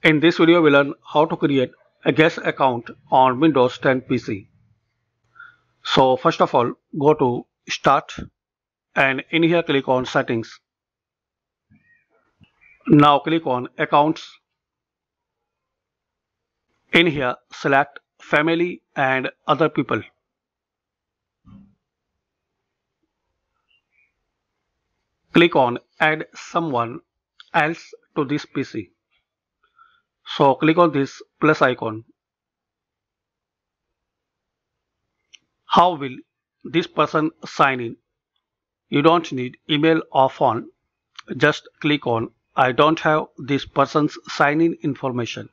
In this video, we learn how to create a guest account on Windows 10 PC. So first of all, go to Start and in here click on Settings. Now click on Accounts. In here select Family and Other People. Click on Add Someone Else to this PC. So click on this plus icon. How will this person sign in? You don't need email or phone. Just click on I don't have this person's sign in information.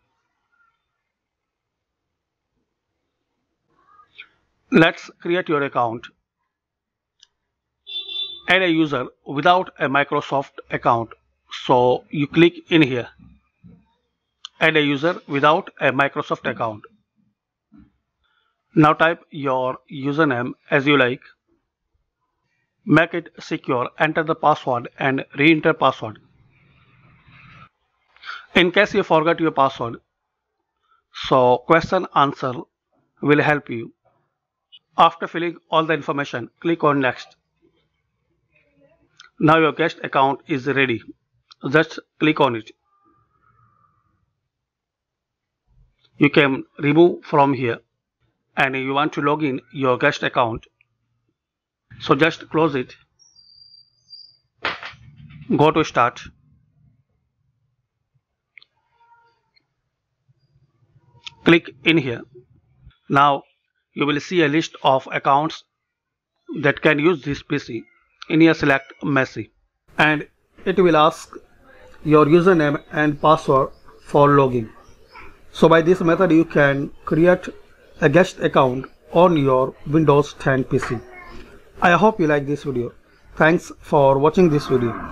Let's create your account. Add a user without a Microsoft account. So you click in here. Add a user without a Microsoft account. Now type your username as you like. Make it secure. Enter the password and re-enter password. In case you forgot your password, so question answer will help you. After filling all the information, click on Next. Now your guest account is ready. Just click on it. You can remove from here and you want to log in your guest account. So just close it. Go to Start. Click in here. Now you will see a list of accounts that can use this PC. In here select Messi and it will ask your username and password for login. So by this method you can create a guest account on your Windows 10 PC. I hope you like this video. Thanks for watching this video.